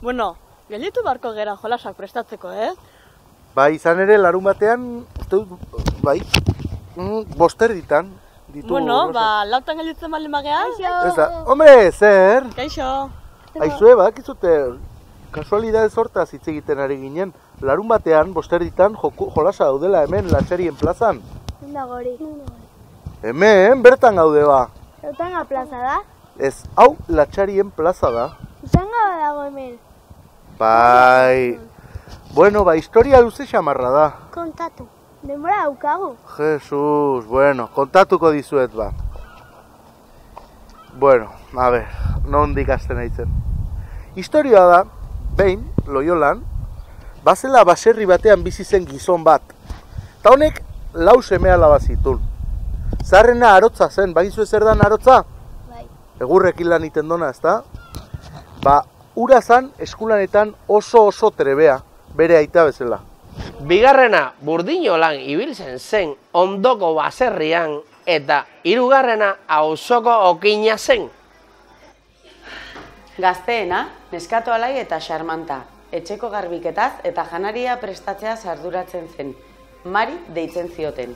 Bueno, gelditu barko gera jolasak prestatzeko, Bai, izan ere, larun batean, bai, boster ditan. Bueno, lautan gelditzen bali magea? Kaixo! Hombre, zer? Kaixo! Aizue, bakizute, kasualidadez hortaz hitz egiten ari ginen. Larun batean, boster ditan, jolasa daudela hemen, Latxarien plazan. Nagori. Hemen, bertan gaude ba. Lautanga plaza da? Ez, hau Latxarien plaza da. Izanga dago hemen. Bai. Bueno, historia luze xamarra da. Kontatu. Denbora daukagu. Jesus, bueno, kontatuko dizuet ba. Bueno, a ver, nondik hasten naizen. Historia da, behin, Loiolan, bazela baserri batean bizi zen gizon bat. Ta honek, 4 seme-alaba zitun. Zaharrena arotza zen, bagizu zer dan arotza? Bai. Egurrekin lan iten dona, ezta? Ura zan eskulanetan oso trebea, bere aita bezala. Bigarrena Burdinolan ibiltzen zen ondoko baserrian eta hirugarrena auzoko okina zen. Gazteena, neskato alai eta xarmanta, etxeko garbiketaz eta janaria prestatzea arduratzen zen. Mari deitzen zioten.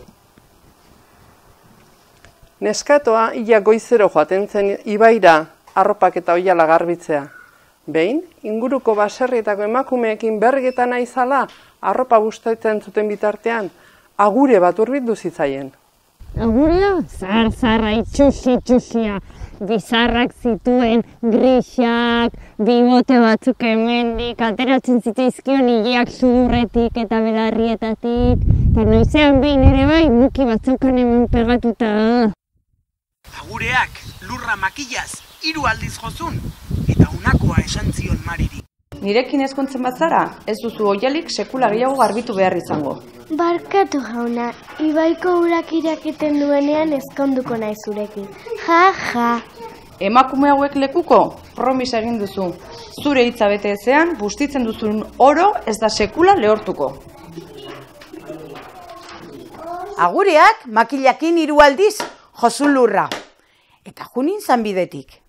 Neskatoa ia goizero joaten zen ibaira arropak eta oiala garbitzea. Behin, inguruko baserrietako emakumeekin bergetan aizala arropa bustatzen zuten bitartean, agure bat hurbildu zitzaien. Agurea? Zar-zarra, itxusia. Bizarrak zituen, grisak, bibote batzuk hemendik, ateratzen zitzaizkion hileak sudurretik eta belarrietatik. Eta noizean behin ere bai, muki batzaukan hemen pegatuta. Agureak lurra makillaz 3 aldiz jozun, eta unakoa esan zion Mariri. Nirekin ezkontzen bazara, ez duzu oialik sekula gehiago garbitu behar izango. Barkatu jauna, ibaiko urak iraketen duenean ezkonduko nahi zurekin. Ja. Emakume hauek lekuko, promis egin duzu. Zure hitza bete ezean, bustitzen duzun oro ez da sekula lehortuko. Agureak makillakin 3 aldiz jozun lurra. Eta junin zanbidetik.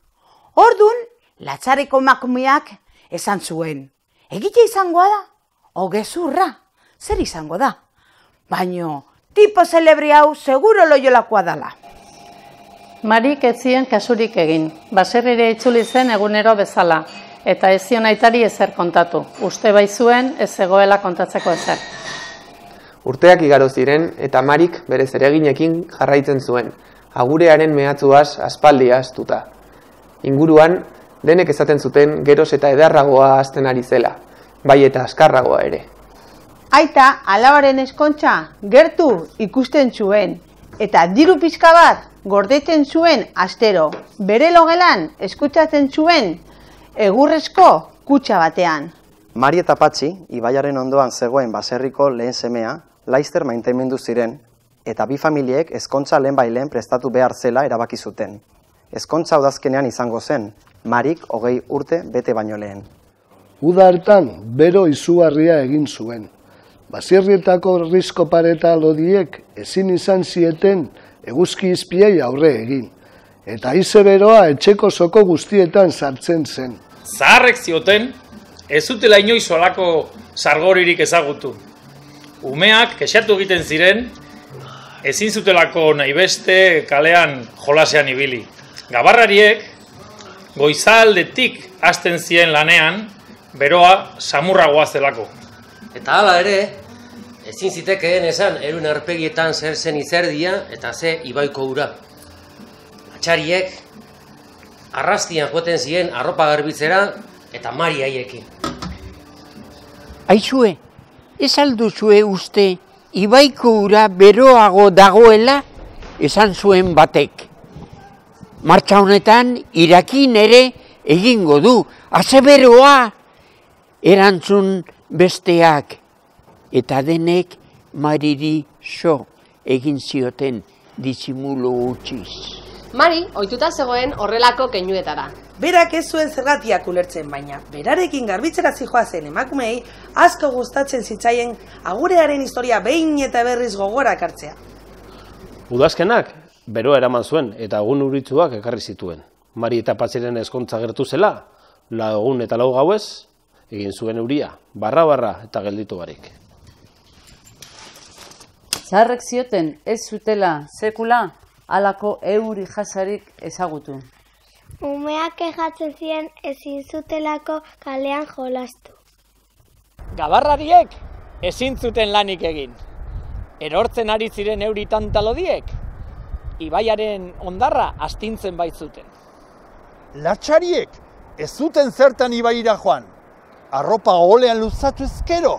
Ordun, Latxareko emakumeak esan zuen. Egite izangoa da? Gezurra? Zer izango da? Baino, tipo celebre hau seguro Loiolakoa dala. Marik ez zien kasurik egin. Baserrire itzuli zen egunero bezala. Eta ez zion aitari ezer kontatu. Uste baizuen ez zegoela kontatzeko ezer. Urteak igaro ziren eta Marik bere zereginekin jarraitzen zuen. Agurearen mehatzuaz aspaldi ahaztuta. Inguruan, denek esaten zuten geroz eta edarragoa hasten ari zela, bai eta askarragoa ere. Aita, alabaren eskontza gertu ikusten zuen, eta diru pixka bat gordetzen zuen astero, bere logelan eskutsatzen zuen egurrezko kutxa batean. Mari eta Patxi, ibaiaren ondoan zegoen baserriko lehen semea, laizter maitemindu ziren, eta bi familiek ezkontza lehenbailen prestatu behar zela erabaki zuten. Ezkontza udazkenean izango zen, Marik 20 urte bete baino lehen. Uda hartan, bero izugarria egin zuen. Baserrietako rizko pareta lodiek ezin izan zieten eguzki izpiei aurre egin. Eta haize beroa etxeko soko guztietan sartzen zen. Zaharrek zioten, ez zutela inoiz olako sargoririk ezagutu. Umeak kexatu egiten ziren, ezin zutelako nahi beste kalean jolasean ibili. Gabarrariek, goizaldetik hasten zien lanean, beroa samurragoa zelako. Eta hala ere, ezin zitekeen esan erun aurpegietan zer zen izerdia eta ze ibaiko ura. Latxariek, arrastian joaten ziren arropa garbitzera eta Mari haiekin. Aizue, ez alduzue uste ibaiko ura beroago dagoela esan zuen batek. Martxa honetan irakin ere egingo du, azeberoa erantzun besteak. Eta denek Mariri so egin zioten disimulu utziz. Mari, ohituta zegoen horrelako keinuetara. Berak ez zuen zergatiak ulertzen, baina berarekin garbitzera zihoazen emakumei asko gustatzen zitzaien agurearen historia behin eta berriz gogora ekartzea. Udazkenak beroa eraman zuen eta egun uritsuak ekarri zituen. Mari eta Patxiren ezkontza gertu zela, 4 eta 4 gauez, egin zuen euria, barra eta gelditu barik. Zaharrek zioten ez zutela sekula halako euri jasarik ezagutu. Umeak kejatzen ziren ezin zutelako kalean jolastu. Gabarrariek ezin zuten lanik egin. Erortzen ari ziren euri tantalodiek, ibaiaren ondarra astintzen baitzuten. Latxariek ez zuten zertan ibaira joan. Arropa olean luzatu ezkero,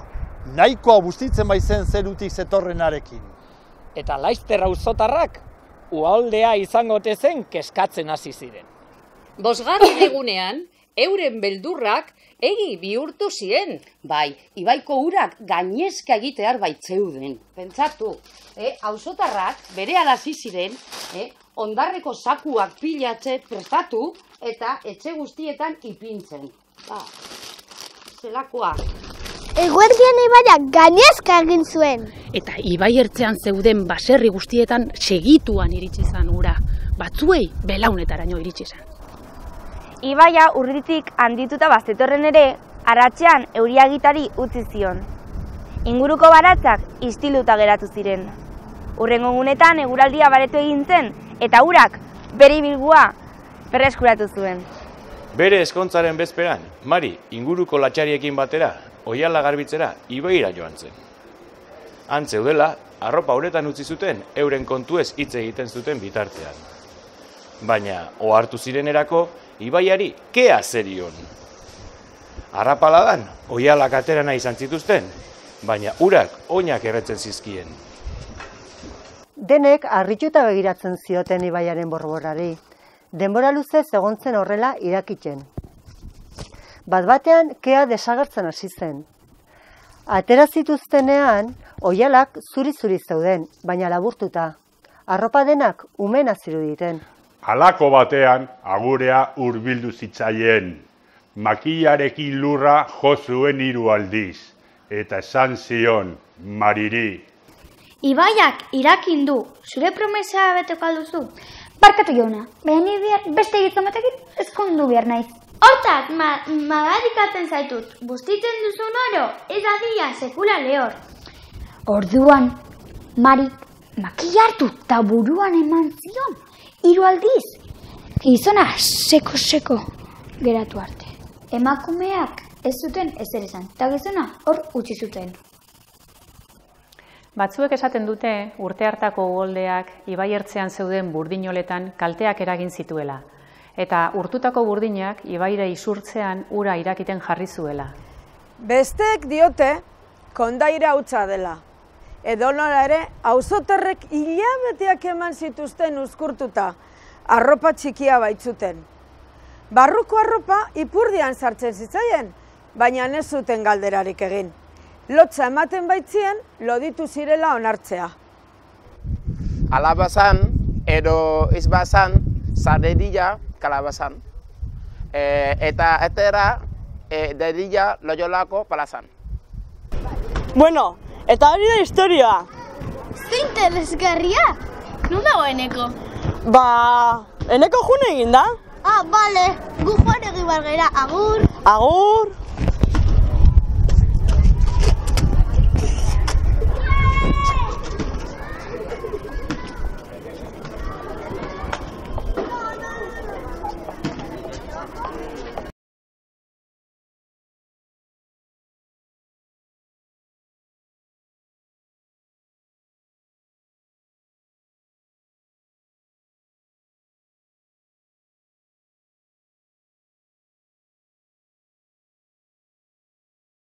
nahikoa bustitzen baizen zerutik zetorrenarekin. Eta Laister auzotarrak uholdea izango zen keskatzen hasi ziren. Bosgarren egunean, euren beldurrak egi bihurtu ziren. Bai, ibaiko urak gainezka egitear baitzeuden. Pentsatu, auzotarrak bere hasi ziren, ondarreko sakuak pilatze prestatu eta etxe guztietan ipintzen. Zelakoa. Eguerdian ibaiak gainezka egin zuen. Eta ibai ertzean zeuden baserri guztietan segituan iritsi zan ura. Batzuei belaunetaraino iritsi zan. Ibaia urritik handituta bazetorren ere, arratsean euriagitari utzi zion. Inguruko baratzak istiluta geratu ziren. Hurrengo egunetan eguraldia baretu egin zen eta urak bere ibilgua berreskuratu zuen. Bere ezkontzaren bezperan, Mari inguruko latxariekin batera, oihala garbitzera, ibaira joan zen. Han zeudela, arropa uretan utzi zuten, euren kontuez hitz egiten zuten bitartean. Baina, ohartu zirenerako, ibaiari kea zerion. Arrapaladan, oihalak atera nahi izan zituzten, baina urak oinak erretzen zizkien. Denek harrituta begiratzen zioten ibaiaren borborari. Denbora luzez egon zen horrela irakitzen. Bat-batean kea desagertzen hasi zen. Atera zituztenean, oihalak zuri-zuri zeuden, baina laburtuta. Arropa denak umena ziruditen. Halako batean agurea hurbildu zitzaien. Makilarekin lurra jo zuen 3 aldiz, eta esan zion Mariri. Ibaiak irakin du, zure promesa beteko alduzu? Barkatu jauna, baina beste egiten batekin ezkondu behar naiz. Hortaz, madarikatzen zaitut, bustitzen duzun oro, ez adia sekula lehor. Orduan, Marik makila hartu eta buruan eman zion, 3 aldiz. Gizona seko geratu arte. Emakumeak ez zuten ezer esan, eta gizona hor utzi zuten. Batzuek esaten dute urte hartako uholdeak ibai ertzean zeuden burdinoletan kalteak eragin zituela, eta urtutako burdinak ibaira isurtzean ura irakiten jarri zuela. Besteek diote kondaira hutsa dela. Edonola ere, auzotarrek hilabeteak eman zituzten uzkurtuta, arropa txikia baitzuten. Barruko arropa ipurdian sartzen zitzaien, baina ez zuten galderarik egin. Lotza ematen baitzien, loditu zirela onartzea. Alabazan, edo izbazan, zadedilla kalabazan. Eta etera, dedilla loiolako palazan. Bueno, eta hori da historia. Ze interesgarria! Non dago Eneko? Eneko june egin da. Bale, gu joan egin bargera, agur! Agur!